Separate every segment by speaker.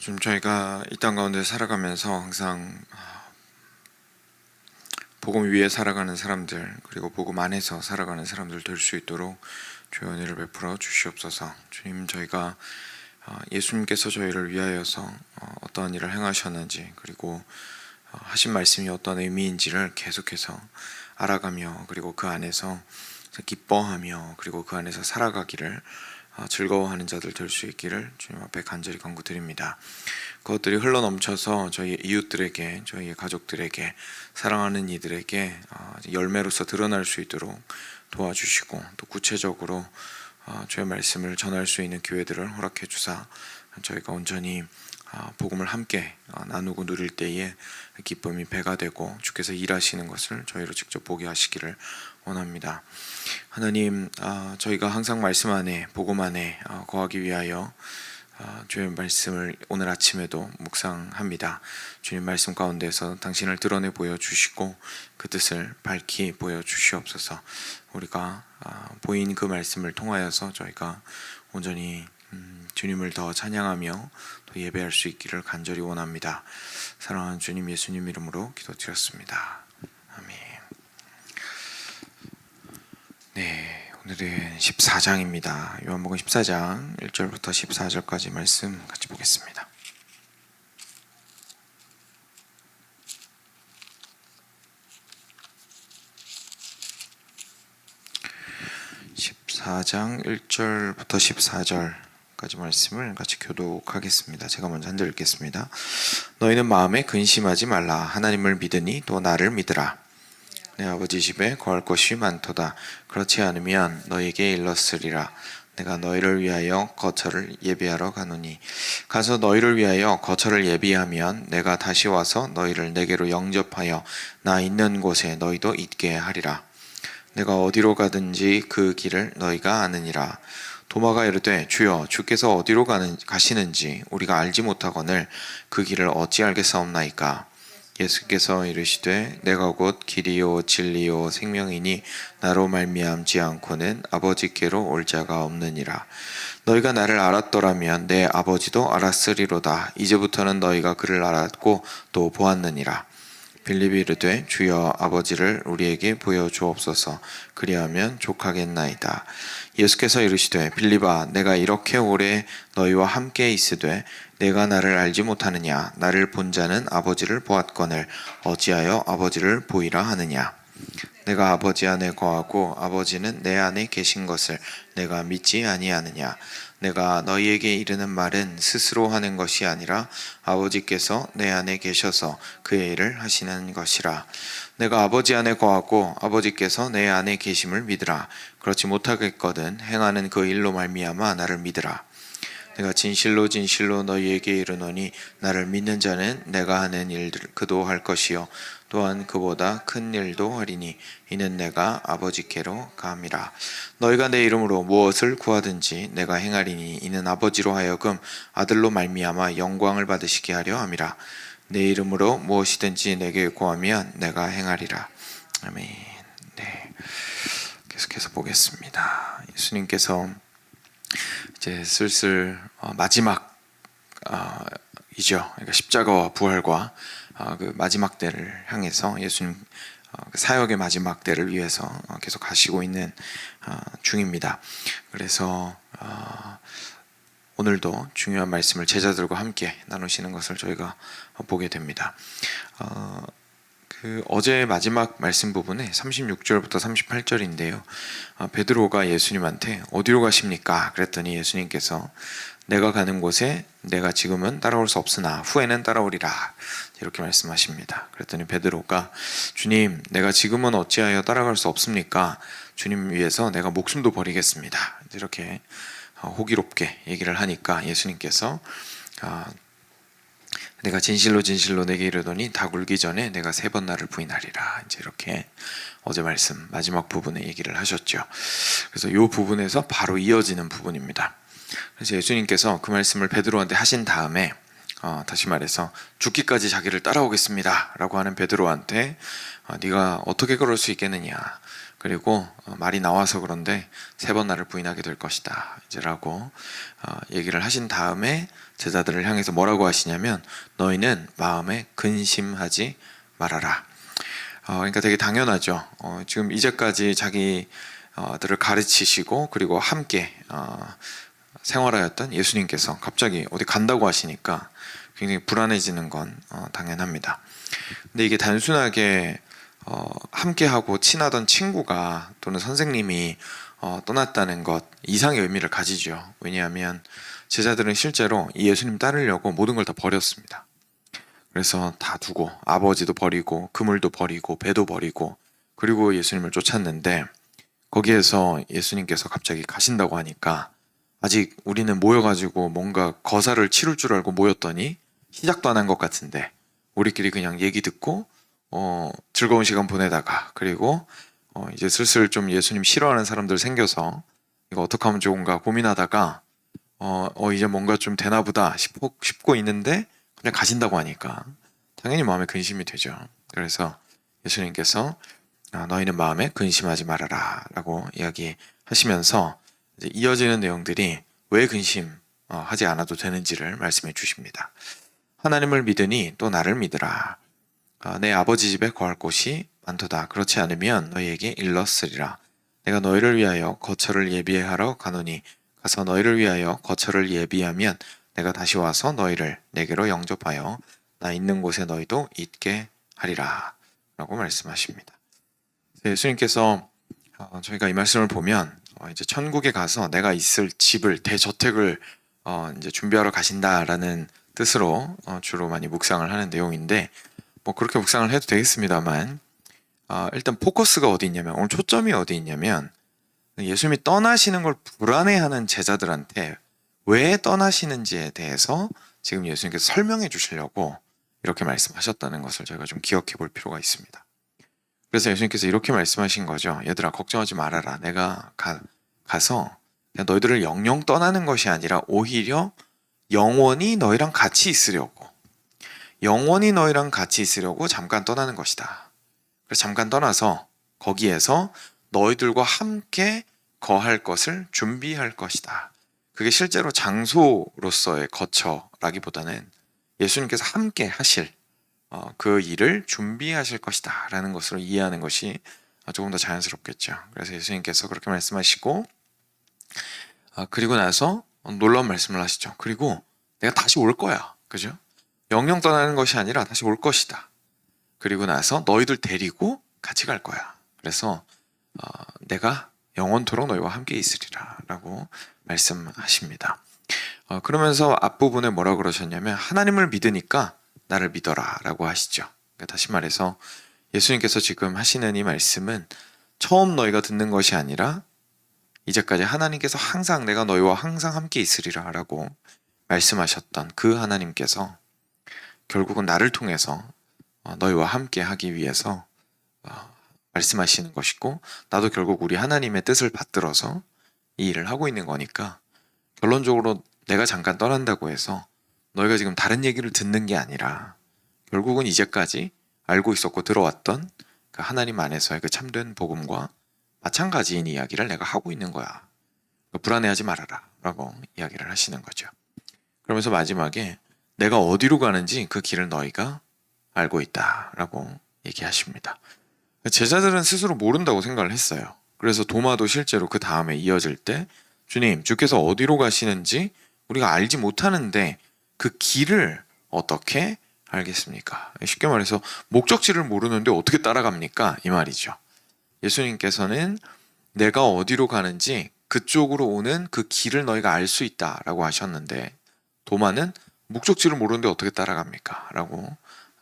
Speaker 1: 좀 저희가 이 땅 가운데 살아가면서 항상 복음 위에 살아가는 사람들, 그리고 복음 안에서 살아가는 사람들 될 수 있도록 주의 은혜를 베풀어 주시옵소서. 주님, 저희가 예수님께서 저희를 위하여서 어떠한 일을 행하셨는지, 그리고 하신 말씀이 어떤 의미인지를 계속해서 알아가며, 그리고 그 안에서 기뻐하며, 그리고 그 안에서 살아가기를 즐거워하는 자들 될 수 있기를 주님 앞에 간절히 간구드립니다. 그것들이 흘러넘쳐서 저희 이웃들에게, 저희의 가족들에게, 사랑하는 이들에게 열매로서 드러날 수 있도록 도와주시고, 또 구체적으로 주의 말씀을 전할 수 있는 교회들을 허락해 주사 저희가 온전히 복음을 함께 나누고 누릴 때에 기쁨이 배가 되고 주께서 일하시는 것을 저희로 직접 보게 하시기를 원합니다. 하나님, 저희가 항상 말씀 안에, 복음 안에 거하기 위하여 주의 말씀을 오늘 아침에도 묵상합니다. 주님 말씀 가운데서 당신을 드러내 보여주시고 그 뜻을 밝히 보여주시옵소서. 우리가 보인 그 말씀을 통하여서 저희가 온전히 주님을 더 찬양하며 또 예배할 수 있기를 간절히 원합니다. 사랑하는 주님, 예수님 이름으로 기도드렸습니다. 아멘. 네, 오늘은 14장입니다. 요한복음 14장 1절부터 14절까지 말씀 같이 보겠습니다. (14장) 1절부터 14절까지 말씀을 같이 교독하겠습니다. 제가 먼저 한 절 읽겠습니다. 너희는 마음에 근심하지 말라. 하나님을 믿으니 또 나를 믿으라. 내 아버지 집에 거할 것이 많도다. 그렇지 않으면 너희에게 일렀으리라. 내가 너희를 위하여 거처를 예비하러 가노니 가서 너희를 위하여 거처를 예비하면 내가 다시 와서 너희를 내게로 영접하여 나 있는 곳에 너희도 있게 하리라. 내가 어디로 가든지 그 길을 너희가 아느니라. 도마가 이르되 주여, 주께서 어디로 가시는지 우리가 알지 못하거늘 그 길을 어찌 알겠사옵나이까. 예수께서 이르시되 내가 곧 길이요 진리요 생명이니 나로 말미암지 않고는 아버지께로 올 자가 없느니라. 너희가 나를 알았더라면 내 아버지도 알았으리로다. 이제부터는 너희가 그를 알았고 또 보았느니라. 빌립이 이르되 주여, 아버지를 우리에게 보여주옵소서. 그리하면 족하겠나이다. 예수께서 이르시되 빌립아, 내가 이렇게 오래 너희와 함께 있으되 내가 나를 알지 못하느냐. 나를 본 자는 아버지를 보았거늘 어찌하여 아버지를 보이라 하느냐. 내가 아버지 안에 거하고 아버지는 내 안에 계신 것을 내가 믿지 아니하느냐. 내가 너희에게 이르는 말은 스스로 하는 것이 아니라 아버지께서 내 안에 계셔서 그의 일을 하시는 것이라. 내가 아버지 안에 거하고 아버지께서 내 안에 계심을 믿으라. 그렇지 못하겠거든 행하는 그 일로 말미암아 나를 믿으라. 내가 진실로 진실로 너희에게 이르노니 나를 믿는 자는 내가 하는 일들 그도 할 것이요 또한 그보다 큰 일도 하리니 이는 내가 아버지께로 감이라. 너희가 내 이름으로 무엇을 구하든지 내가 행하리니 이는 아버지로 하여금 아들로 말미암아 영광을 받으시게 하려 함이라. 내 이름으로 무엇이든지 내게 구하면 내가 행하리라. 아멘. 네, 계속해서 보겠습니다. 예수님께서 이제 슬슬 마지막 이죠. 그러니까 십자가와 부활과 그 마지막 때를 향해서 예수님 사역의 마지막 때를 위해서 계속 가시고 있는 중입니다. 그래서 오늘도 중요한 말씀을 제자들과 함께 나누시는 것을 저희가 보게 됩니다. 어제 마지막 말씀 부분에 36절부터 38절인데요. 베드로가 예수님한테 어디로 가십니까? 그랬더니 예수님께서 내가 가는 곳에 내가 지금은 따라올 수 없으나 후에는 따라오리라. 이렇게 말씀하십니다. 그랬더니 베드로가 주님, 내가 지금은 어찌하여 따라갈 수 없습니까? 주님 위해서 내가 목숨도 버리겠습니다. 이렇게 호기롭게 얘기를 하니까 예수님께서 내가 진실로 진실로 내게 이르노니 닭 울기 전에 내가 3번 나를 부인하리라. 이제 이렇게 어제 말씀 마지막 부분에 얘기를 하셨죠. 그래서 이 부분에서 바로 이어지는 부분입니다. 그래서 예수님께서 그 말씀을 베드로한테 하신 다음에 다시 말해서 죽기까지 자기를 따라오겠습니다 라고 하는 베드로한테 네가 어떻게 그럴 수 있겠느냐. 그리고 말이 나와서 그런데 3번 나를 부인하게 될 것이다 이제라고 얘기를 하신 다음에 제자들을 향해서 뭐라고 하시냐면 너희는 마음에 근심하지 말아라. 그러니까 되게 당연하죠. 지금 이제까지 자기들을 가르치시고 그리고 함께 생활하였던 예수님께서 갑자기 어디 간다고 하시니까 굉장히 불안해지는 건 당연합니다. 근데 이게 단순하게 함께하고 친하던 친구가 또는 선생님이 떠났다는 것 이상의 의미를 가지죠. 왜냐하면 제자들은 실제로 이 예수님 따르려고 모든 걸 다 버렸습니다. 그래서 다 두고 아버지도 버리고 그물도 버리고 배도 버리고 그리고 예수님을 쫓았는데 거기에서 예수님께서 갑자기 가신다고 하니까 아직 우리는 모여가지고 뭔가 거사를 치를 줄 알고 모였더니 시작도 안 한 것 같은데 우리끼리 그냥 얘기 듣고 즐거운 시간 보내다가 그리고 이제 슬슬 좀 예수님 싫어하는 사람들 생겨서 이거 어떻게 하면 좋은가 고민하다가 이제 뭔가 좀 되나 보다 싶고 있는데 그냥 가신다고 하니까 당연히 마음에 근심이 되죠. 그래서 예수님께서 너희는 마음에 근심하지 말아라 라고 이야기하시면서 이제 이어지는 내용들이 왜 근심하지 않아도 되는지를 말씀해 주십니다. 하나님을 믿으니 또 나를 믿으라. 내 아버지 집에 거할 곳이 많도다. 그렇지 않으면 너희에게 일렀으리라. 내가 너희를 위하여 거처를 예비하러 가노니 가서 너희를 위하여 거처를 예비하면 내가 다시 와서 너희를 내게로 영접하여 나 있는 곳에 너희도 있게 하리라 라고 말씀하십니다. 예수님께서 저희가 이 말씀을 보면 이제 천국에 가서 내가 있을 집을 대저택을 이제 준비하러 가신다라는 뜻으로 주로 많이 묵상을 하는 내용인데 뭐 그렇게 묵상을 해도 되겠습니다만 일단 포커스가 어디 있냐면 오늘 초점이 어디 있냐면 예수님이 떠나시는 걸 불안해하는 제자들한테 왜 떠나시는지에 대해서 지금 예수님께서 설명해 주시려고 이렇게 말씀하셨다는 것을 저희가 좀 기억해 볼 필요가 있습니다. 그래서 예수님께서 이렇게 말씀하신 거죠. 얘들아 걱정하지 말아라. 내가 가서 그냥 너희들을 영영 떠나는 것이 아니라 오히려 영원히 너희랑 같이 있으려고 잠깐 떠나는 것이다. 그래서 잠깐 떠나서 거기에서 너희들과 함께 거할 것을 준비할 것이다. 그게 실제로 장소로서의 거처라기보다는 예수님께서 함께 하실 그 일을 준비하실 것이다 라는 것으로 이해하는 것이 조금 더 자연스럽겠죠. 그래서 예수님께서 그렇게 말씀하시고 그리고 나서 놀라운 말씀을 하시죠. 그리고 내가 다시 올 거야. 그죠? 영영 떠나는 것이 아니라 다시 올 것이다. 그리고 나서 너희들 데리고 같이 갈 거야. 그래서 내가 영원토록 너희와 함께 있으리라 라고 말씀하십니다. 그러면서 앞부분에 뭐라 그러셨냐면 하나님을 믿으니까 나를 믿어라 라고 하시죠. 그러니까 다시 말해서 예수님께서 지금 하시는 이 말씀은 처음 너희가 듣는 것이 아니라 이제까지 하나님께서 항상 내가 너희와 항상 함께 있으리라 라고 말씀하셨던 그 하나님께서 결국은 나를 통해서 너희와 함께 하기 위해서 말씀하시는 것이고 나도 결국 우리 하나님의 뜻을 받들어서 이 일을 하고 있는 거니까 결론적으로 내가 잠깐 떠난다고 해서 너희가 지금 다른 얘기를 듣는 게 아니라 결국은 이제까지 알고 있었고 들어왔던 그 하나님 안에서의 그 참된 복음과 마찬가지인 이야기를 내가 하고 있는 거야. 불안해하지 말아라 라고 이야기를 하시는 거죠. 그러면서 마지막에 내가 어디로 가는지 그 길을 너희가 알고 있다 라고 얘기하십니다. 제자들은 스스로 모른다고 생각을 했어요. 그래서 도마도 실제로 그 다음에 이어질 때 주님, 주께서 어디로 가시는지 우리가 알지 못하는데 그 길을 어떻게 알겠습니까? 쉽게 말해서 목적지를 모르는데 어떻게 따라갑니까? 이 말이죠. 예수님께서는 내가 어디로 가는지 그쪽으로 오는 그 길을 너희가 알 수 있다라고 하셨는데 도마는 목적지를 모르는데 어떻게 따라갑니까? 라고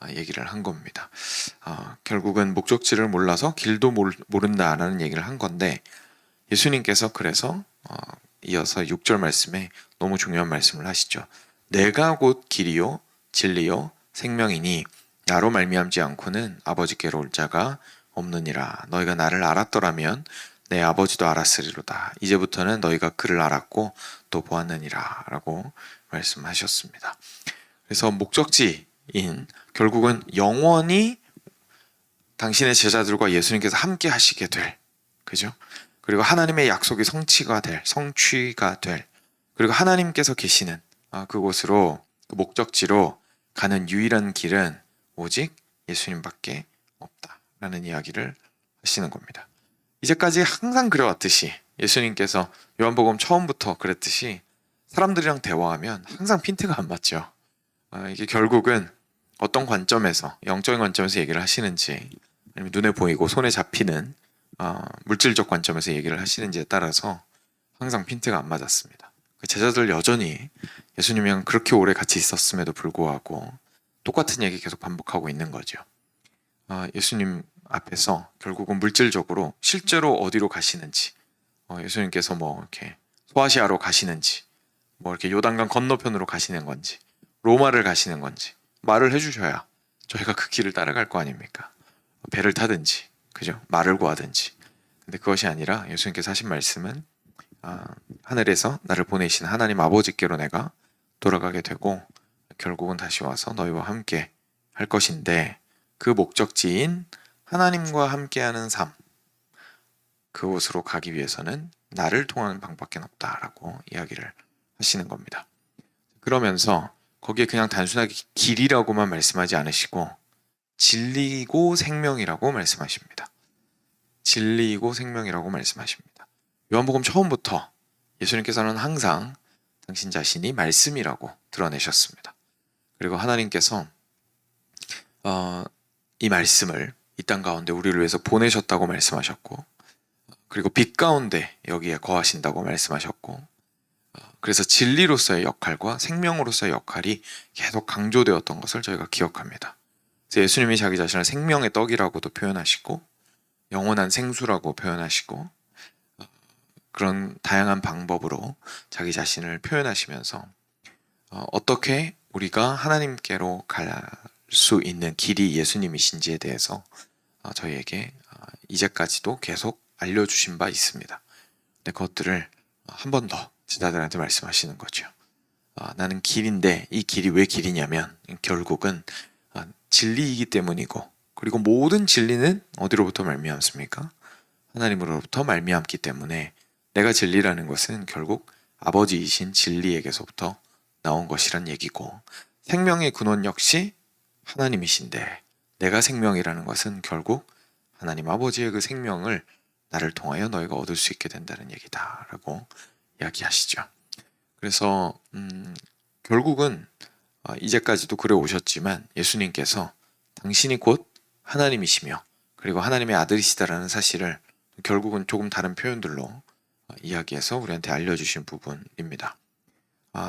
Speaker 1: 얘기를 한 겁니다. 결국은 목적지를 몰라서 길도 모른다라는 얘기를 한 건데 예수님께서 그래서 이어서 6절 말씀에 너무 중요한 말씀을 하시죠. 내가 곧 길이요 진리요 생명이니 나로 말미암지 않고는 아버지께로 올 자가 없느니라. 너희가 나를 알았더라면 내 아버지도 알았으리로다. 이제부터는 너희가 그를 알았고 또 보았느니라 라고 말씀하셨습니다. 그래서 목적지인 결국은 영원히 당신의 제자들과 예수님께서 함께 하시게 될 그죠? 그리고 하나님의 약속이 성취가 될, 그리고 하나님께서 계시는 그곳으로, 그 목적지로 가는 유일한 길은 오직 예수님밖에 없다라는 이야기를 하시는 겁니다. 이제까지 항상 그래왔듯이 예수님께서 요한복음 처음부터 그랬듯이 사람들이랑 대화하면 항상 핀트가 안 맞죠. 이게 결국은 어떤 관점에서, 영적인 관점에서 얘기를 하시는지, 아니면 눈에 보이고 손에 잡히는 물질적 관점에서 얘기를 하시는지에 따라서 항상 핀트가 안 맞았습니다. 제자들 여전히 예수님이랑 그렇게 오래 같이 있었음에도 불구하고 똑같은 얘기 계속 반복하고 있는 거죠. 예수님 앞에서 결국은 물질적으로 실제로 어디로 가시는지, 예수님께서 뭐 이렇게 소아시아로 가시는지, 뭐 이렇게 요단강 건너편으로 가시는 건지, 로마를 가시는 건지 말을 해주셔야 저희가 그 길을 따라갈 거 아닙니까? 배를 타든지, 그죠? 말을 구하든지. 근데 그것이 아니라 예수님께서 하신 말씀은 하늘에서 나를 보내신 하나님 아버지께로 내가 돌아가게 되고 결국은 다시 와서 너희와 함께 할 것인데, 그 목적지인 하나님과 함께하는 삶, 그곳으로 가기 위해서는 나를 통하는 방법밖에 없다라고 이야기를 하시는 겁니다. 그러면서 거기에 그냥 단순하게 길이라고만 말씀하지 않으시고 진리이고 생명이라고 말씀하십니다. 진리이고 생명이라고 말씀하십니다. 요한복음 처음부터 예수님께서는 항상 당신 자신이 말씀이라고 드러내셨습니다. 그리고 하나님께서 이 말씀을 이 땅 가운데 우리를 위해서 보내셨다고 말씀하셨고, 그리고 빛 가운데 여기에 거하신다고 말씀하셨고, 그래서 진리로서의 역할과 생명으로서의 역할이 계속 강조되었던 것을 저희가 기억합니다. 그래서 예수님이 자기 자신을 생명의 떡이라고도 표현하시고 영원한 생수라고 표현하시고 그런 다양한 방법으로 자기 자신을 표현하시면서 어떻게 우리가 하나님께로 갈 수 있는 길이 예수님이신지에 대해서 저희에게 이제까지도 계속 알려주신 바 있습니다. 근데 그것들을 한 번 더 제자들한테 말씀하시는 거죠. 나는 길인데 이 길이 왜 길이냐면 결국은 진리이기 때문이고, 그리고 모든 진리는 어디로부터 말미암습니까? 하나님으로부터 말미암기 때문에 내가 진리라는 것은 결국 아버지이신 진리에게서부터 나온 것이란 얘기고, 생명의 근원 역시 하나님이신데 내가 생명이라는 것은 결국 하나님 아버지의 그 생명을 나를 통하여 너희가 얻을 수 있게 된다는 얘기다라고 이야기하시죠. 그래서 결국은 이제까지도 그래 오셨지만 예수님께서 당신이 곧 하나님이시며 그리고 하나님의 아들이시다라는 사실을 결국은 조금 다른 표현들로 이야기해서 우리한테 알려주신 부분입니다.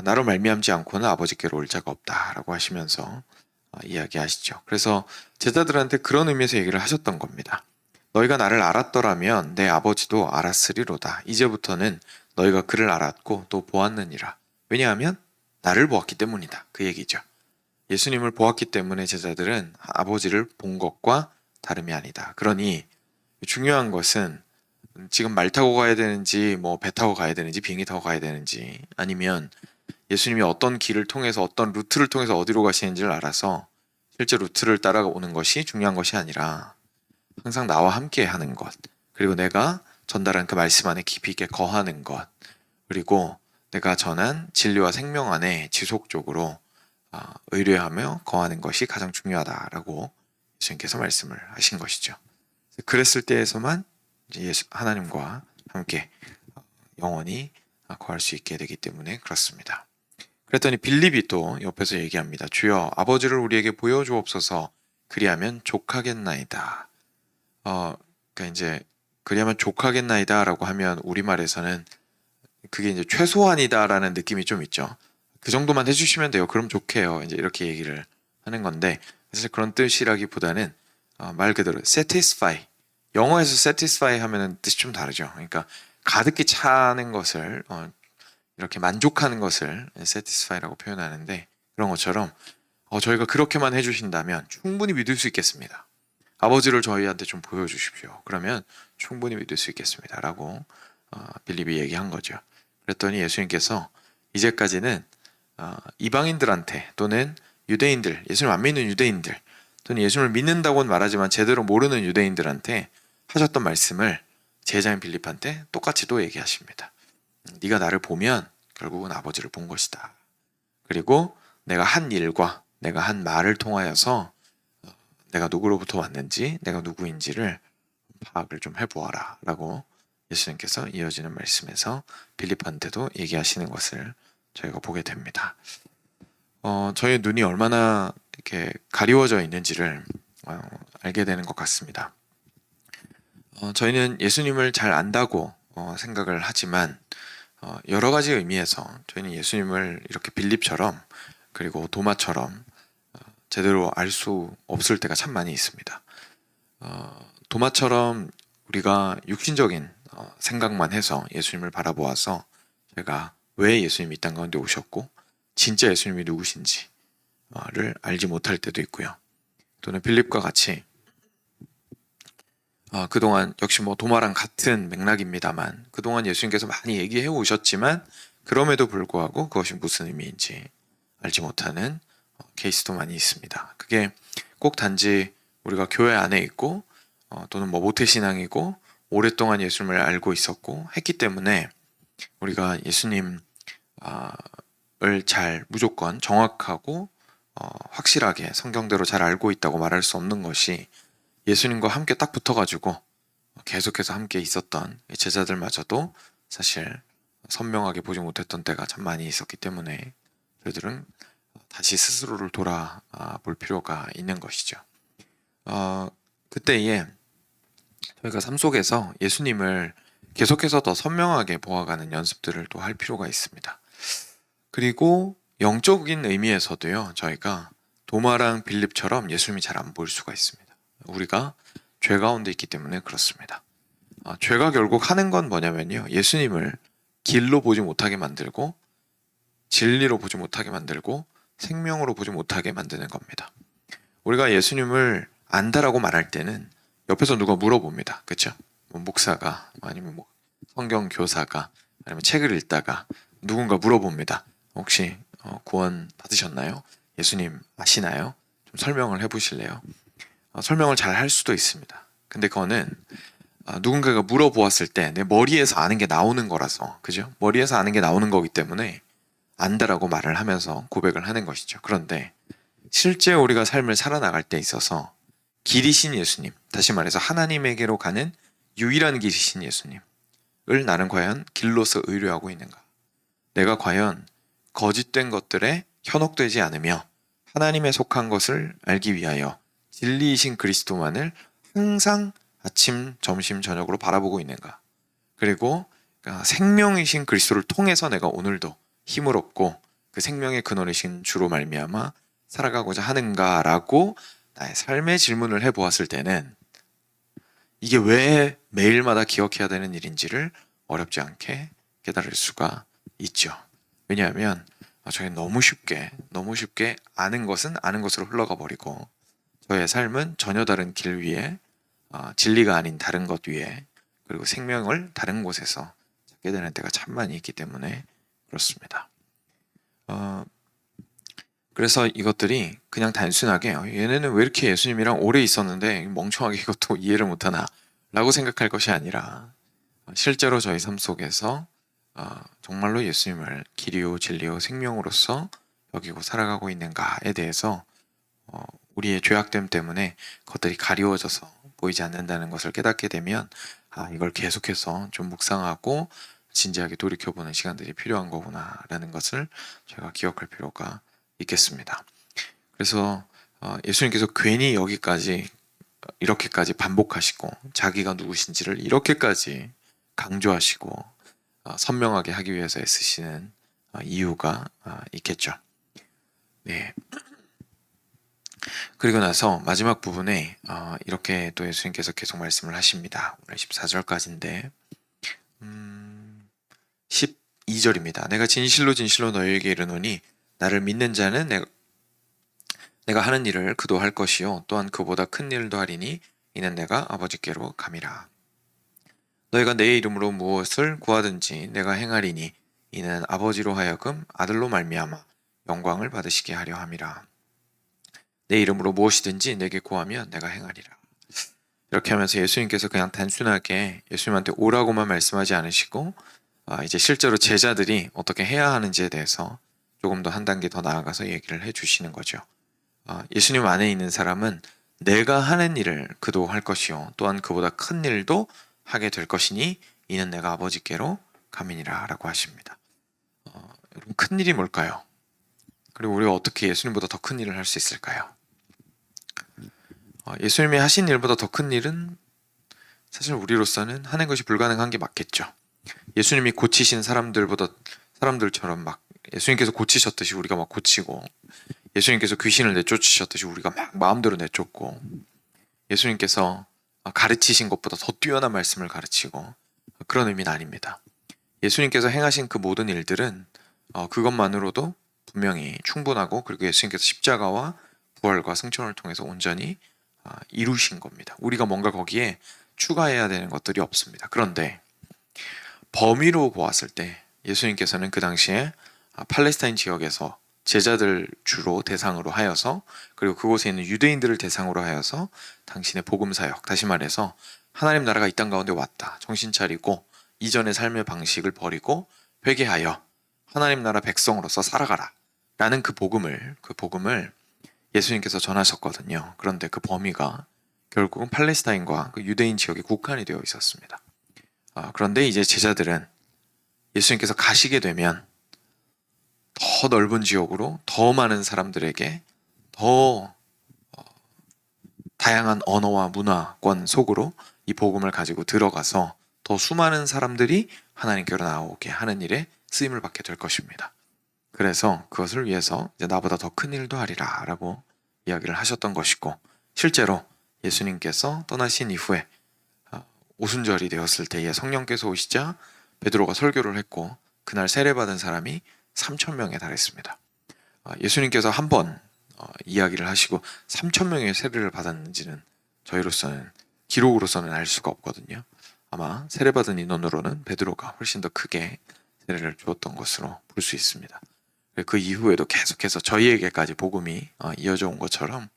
Speaker 1: 나로 말미암지 않고는 아버지께로 올 자가 없다라고 하시면서 이야기하시죠. 그래서 제자들한테 그런 의미에서 얘기를 하셨던 겁니다. 너희가 나를 알았더라면 내 아버지도 알았으리로다. 이제부터는 너희가 그를 알았고 또 보았느니라. 왜냐하면 나를 보았기 때문이다. 그 얘기죠. 예수님을 보았기 때문에 제자들은 아버지를 본 것과 다름이 아니다. 그러니 중요한 것은 지금 말 타고 가야 되는지 뭐 배 타고 가야 되는지 비행기 타고 가야 되는지, 아니면 예수님이 어떤 길을 통해서 어떤 루트를 통해서 어디로 가시는지를 알아서 실제 루트를 따라오는 것이 중요한 것이 아니라 항상 나와 함께 하는 것, 그리고 내가 전달한 그 말씀 안에 깊이 있게 거하는 것, 그리고 내가 전한 진리와 생명 안에 지속적으로 의뢰하며 거하는 것이 가장 중요하다라고 예수님께서 말씀을 하신 것이죠. 그랬을 때에서만 하나님과 함께 영원히 거할 수 있게 되기 때문에 그렇습니다. 그랬더니 빌립이 또 옆에서 얘기합니다. 주여 아버지를 우리에게 보여주옵소서. 그리하면 족하겠나이다. 그러니까 이제 그리하면 족하겠나이다라고 하면 우리말에서는 그게 이제 최소한이다라는 느낌이 좀 있죠. 그 정도만 해주시면 돼요. 그럼 좋게요. 이제 이렇게 얘기를 하는 건데, 사실 그런 뜻이라기보다는 말 그대로 satisfy. 영어에서 satisfy 하면은 뜻이 좀 다르죠. 그러니까 가득히 차는 것을 이렇게 만족하는 것을 satisfy라고 표현하는데, 그런 것처럼 저희가 그렇게만 해주신다면 충분히 믿을 수 있겠습니다. 아버지를 저희한테 좀 보여주십시오. 그러면 충분히 믿을 수 있겠습니다. 라고 빌립이 얘기한 거죠. 그랬더니 예수님께서 이제까지는 이방인들한테 또는 유대인들, 예수님 안 믿는 유대인들, 또는 예수님을 믿는다고는 말하지만 제대로 모르는 유대인들한테 하셨던 말씀을 제자인 빌립한테 똑같이 또 얘기하십니다. 네가 나를 보면 결국은 아버지를 본 것이다. 그리고 내가 한 일과 내가 한 말을 통하여서 내가 누구로부터 왔는지 내가 누구인지를 파악을 좀 해보아라 라고 예수님께서 이어지는 말씀에서 빌립한테도 얘기하시는 것을 저희가 보게 됩니다. 저의 눈이 얼마나 이렇게 가리워져 있는지를 알게 되는 것 같습니다. 저희는 예수님을 잘 안다고 생각을 하지만 여러 가지 의미에서 저희는 예수님을 이렇게 빌립처럼 그리고 도마처럼 제대로 알 수 없을 때가 참 많이 있습니다. 도마처럼 우리가 육신적인 생각만 해서 예수님을 바라보아서 제가 왜 예수님이 이 땅 가운데 오셨고 진짜 예수님이 누구신지를 알지 못할 때도 있고요. 또는 빌립과 같이 그동안 역시 도마랑 같은 맥락입니다만 그동안 예수님께서 많이 얘기해 오셨지만 그럼에도 불구하고 그것이 무슨 의미인지 알지 못하는 케이스도 많이 있습니다. 그게 꼭 단지 우리가 교회 안에 있고 또는 모태신앙이고 오랫동안 예수님을 알고 있었고 했기 때문에 우리가 예수님을 잘 무조건 정확하고 확실하게 성경대로 잘 알고 있다고 말할 수 없는 것이 예수님과 함께 딱 붙어가지고 계속해서 함께 있었던 제자들마저도 사실 선명하게 보지 못했던 때가 참 많이 있었기 때문에 저희들은 다시 스스로를 돌아볼 필요가 있는 것이죠. 그때에 저희가 삶 속에서 예수님을 계속해서 더 선명하게 보아가는 연습들을 또 할 필요가 있습니다. 그리고 영적인 의미에서도요, 저희가 도마랑 빌립처럼 예수님이 잘 안 보일 수가 있습니다. 우리가 죄 가운데 있기 때문에 그렇습니다. 죄가 결국 하는 건 뭐냐면요, 예수님을 길로 보지 못하게 만들고 진리로 보지 못하게 만들고 생명으로 보지 못하게 만드는 겁니다. 우리가 예수님을 안다라고 말할 때는 옆에서 누가 물어봅니다. 그렇죠? 목사가 아니면 성경 교사가 아니면 책을 읽다가 누군가 물어봅니다. 혹시 구원 받으셨나요? 예수님 아시나요? 좀 설명을 해보실래요? 설명을 잘 할 수도 있습니다. 근데 그거는 누군가가 물어보았을 때 내 머리에서 아는 게 나오는 거라서, 그죠? 머리에서 아는 게 나오는 거기 때문에 안다라고 말을 하면서 고백을 하는 것이죠. 그런데 실제 우리가 삶을 살아나갈 때 있어서 길이신 예수님, 다시 말해서 하나님에게로 가는 유일한 길이신 예수님을 나는 과연 길로서 의뢰하고 있는가? 내가 과연 거짓된 것들에 현혹되지 않으며 하나님에 속한 것을 알기 위하여 진리이신 그리스도만을 항상 아침, 점심, 저녁으로 바라보고 있는가? 그리고 생명이신 그리스도를 통해서 내가 오늘도 힘을 얻고 그 생명의 근원이신 주로 말미암아 살아가고자 하는가라고 나의 삶의 질문을 해보았을 때는 이게 왜 매일마다 기억해야 되는 일인지를 어렵지 않게 깨달을 수가 있죠. 왜냐하면 저희 너무 쉽게 아는 것은 아는 것으로 흘러가 버리고 저의 삶은 전혀 다른 길 위에 진리가 아닌 다른 것 위에 그리고 생명을 다른 곳에서 찾게 되는 때가 참 많이 있기 때문에 그렇습니다. 그래서 이것들이 그냥 단순하게 얘네는 왜 이렇게 예수님이랑 오래 있었는데 멍청하게 이것도 이해를 못하나 라고 생각할 것이 아니라 실제로 저희 삶 속에서 정말로 예수님을 길이요 진리요 생명으로서 여기고 살아가고 있는가에 대해서 우리의 죄악됨 때문에 그것들이 가리워져서 보이지 않는다는 것을 깨닫게 되면 이걸 계속해서 좀 묵상하고 진지하게 돌이켜보는 시간들이 필요한 거구나 라는 것을 제가 기억할 필요가 있겠습니다. 그래서 예수님께서 괜히 여기까지 이렇게까지 반복하시고 자기가 누구신지를 이렇게까지 강조하시고 선명하게 하기 위해서 애쓰시는 이유가 있겠죠. 네. 그리고 나서 마지막 부분에 이렇게 또 예수님께서 계속 말씀을 하십니다. 오늘 14절까지인데 12절입니다. 내가 진실로 진실로 너희에게 이르노니 나를 믿는 자는 내가 하는 일을 그도 할 것이요 또한 그보다 큰 일도 하리니 이는 내가 아버지께로 감이라. 너희가 내 이름으로 무엇을 구하든지 내가 행하리니 이는 아버지로 하여금 아들로 말미암아 영광을 받으시게 하려 함이라. 내 이름으로 무엇이든지 내게 구하면 내가 행하리라. 이렇게 하면서 예수님께서 그냥 단순하게 예수님한테 오라고만 말씀하지 않으시고 이제 실제로 제자들이 어떻게 해야 하는지에 대해서 조금 더 한 단계 더 나아가서 얘기를 해주시는 거죠. 예수님 안에 있는 사람은 내가 하는 일을 그도 할 것이요 또한 그보다 큰 일도 하게 될 것이니 이는 내가 아버지께로 감이니라 라고 하십니다. 여러분, 큰 일이 뭘까요? 그리고 우리가 어떻게 예수님보다 더 큰 일을 할 수 있을까요? 예수님이 하신 일보다 더 큰 일은 사실 우리로서는 하는 것이 불가능한 게 맞겠죠. 예수님이 고치신 사람들처럼 막 예수님께서 고치셨듯이 우리가 막 고치고, 예수님께서 귀신을 내쫓으셨듯이 우리가 막 마음대로 내쫓고, 예수님께서 가르치신 것보다 더 뛰어난 말씀을 가르치고, 그런 의미는 아닙니다. 예수님께서 행하신 그 모든 일들은 그것만으로도 분명히 충분하고, 그리고 예수님께서 십자가와 부활과 승천을 통해서 온전히 이루신 겁니다. 우리가 뭔가 거기에 추가해야 되는 것들이 없습니다. 그런데 범위로 보았을 때 예수님께서는 그 당시에 팔레스타인 지역에서 제자들 주로 대상으로 하여서, 그리고 그곳에 있는 유대인들을 대상으로 하여서 당신의 복음 사역, 다시 말해서 하나님 나라가 이 땅 가운데 왔다, 정신 차리고 이전의 삶의 방식을 버리고 회개하여 하나님 나라 백성으로서 살아가라 라는 그 복음을 예수님께서 전하셨거든요. 그런데 그 범위가 결국은 팔레스타인과 그 유대인 지역에 국한이 되어 있었습니다. 그런데 이제 제자들은 예수님께서 가시게 되면 더 넓은 지역으로 더 많은 사람들에게 더 다양한 언어와 문화권 속으로 이 복음을 가지고 들어가서 더 수많은 사람들이 하나님께로 나오게 하는 일에 쓰임을 받게 될 것입니다. 그래서 그것을 위해서 이제 나보다 더 큰 일도 하리라 라고 이야기를 하셨던 것이고, 실제로 예수님께서 떠나신 이후에 오순절이 되었을 때에 성령께서 오시자 베드로가 설교를 했고, 그날 세례받은 사람이 3,000명에 달했습니다. 예수님께서 한 번 이야기를 하시고 3,000명의 세례를 받았는지는 저희로서는, 기록으로서는 알 수가 없거든요. 아마 세례받은 인원으로는 베드로가 훨씬 더 크게 세례를 주었던 것으로 볼 수 있습니다. 그 이후에도 계속해서 저희에게까지 복음이 이어져 온 것처럼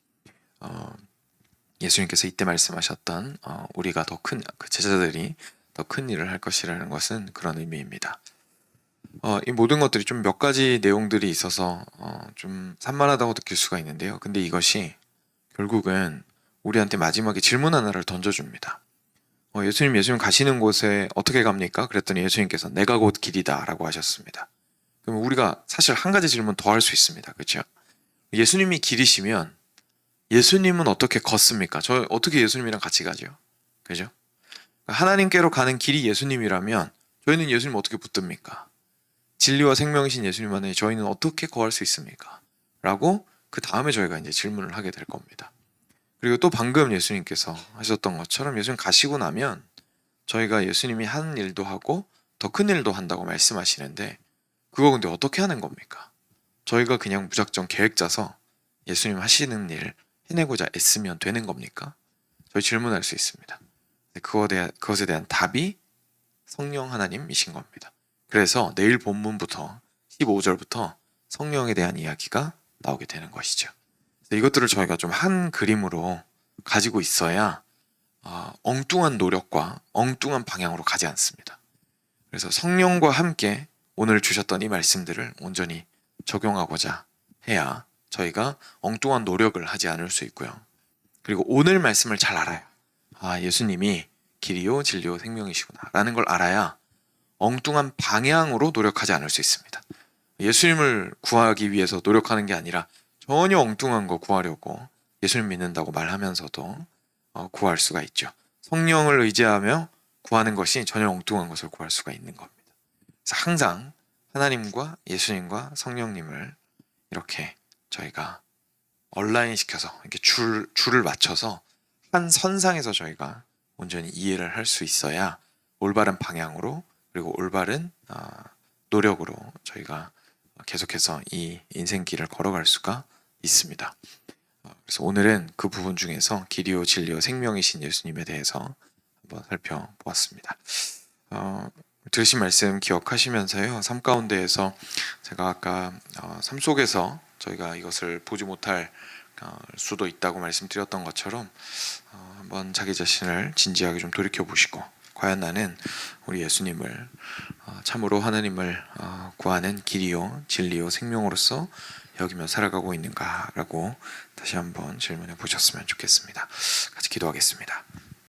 Speaker 1: 예수님께서 이때 말씀하셨던 우리가 더 큰, 그 제자들이 더 큰 일을 할 것이라는 것은 그런 의미입니다. 이 모든 것들이 좀 몇 가지 내용들이 있어서 좀 산만하다고 느낄 수가 있는데요. 근데 이것이 결국은 우리한테 마지막에 질문 하나를 던져줍니다. 예수님 가시는 곳에 어떻게 갑니까? 그랬더니 예수님께서 내가 곧 길이다 라고 하셨습니다. 그럼 우리가 사실 한 가지 질문 더 할 수 있습니다. 그렇죠? 예수님이 길이시면 예수님은 어떻게 걷습니까? 저 어떻게 예수님이랑 같이 가죠? 그죠? 하나님께로 가는 길이 예수님이라면 저희는 예수님 어떻게 붙듭니까? 진리와 생명이신 예수님 안에 저희는 어떻게 거할 수 있습니까? 라고 그 다음에 저희가 이제 질문을 하게 될 겁니다. 그리고 또 방금 예수님께서 하셨던 것처럼 예수님 가시고 나면 저희가 예수님이 하는 일도 하고 더 큰 일도 한다고 말씀하시는데, 그거 근데 어떻게 하는 겁니까? 저희가 그냥 무작정 계획 짜서 예수님 하시는 일 해내고자 애쓰면 되는 겁니까? 저희 질문할 수 있습니다. 그것에 대한 답이 성령 하나님이신 겁니다. 그래서 내일 본문부터 15절부터 성령에 대한 이야기가 나오게 되는 것이죠. 이것들을 저희가 좀 한 그림으로 가지고 있어야 엉뚱한 노력과 엉뚱한 방향으로 가지 않습니다. 그래서 성령과 함께 오늘 주셨던 이 말씀들을 온전히 적용하고자 해야 저희가 엉뚱한 노력을 하지 않을 수 있고요. 그리고 오늘 말씀을 잘 알아요. 예수님이 길이요 진리요 생명이시구나 라는 걸 알아야 엉뚱한 방향으로 노력하지 않을 수 있습니다. 예수님을 구하기 위해서 노력하는 게 아니라 전혀 엉뚱한 거 구하려고 예수님 믿는다고 말하면서도 구할 수가 있죠. 성령을 의지하며 구하는 것이 전혀 엉뚱한 것을 구할 수가 있는 겁니다. 그래서 항상 하나님과 예수님과 성령님을 이렇게 저희가 얼라인 시켜서 이렇게 줄을 맞춰서 한 선상에서 저희가 온전히 이해를 할 수 있어야 올바른 방향으로, 그리고 올바른 노력으로 저희가 계속해서 이 인생길을 걸어갈 수가 있습니다. 그래서 오늘은 그 부분 중에서 길이요 진리요 생명이신 예수님에 대해서 한번 살펴보았습니다. 들으신 말씀 기억하시면서요, 삶 가운데에서 제가 아까 삶 속에서 저희가 이것을 보지 못할 수도 있다고 말씀드렸던 것처럼 한번 자기 자신을 진지하게 좀 돌이켜 보시고, 과연 나는 우리 예수님을 참으로 하나님을 구하는 길이요 진리요 생명으로서 여기며 살아가고 있는가라고 다시 한번 질문해 보셨으면 좋겠습니다. 같이 기도하겠습니다.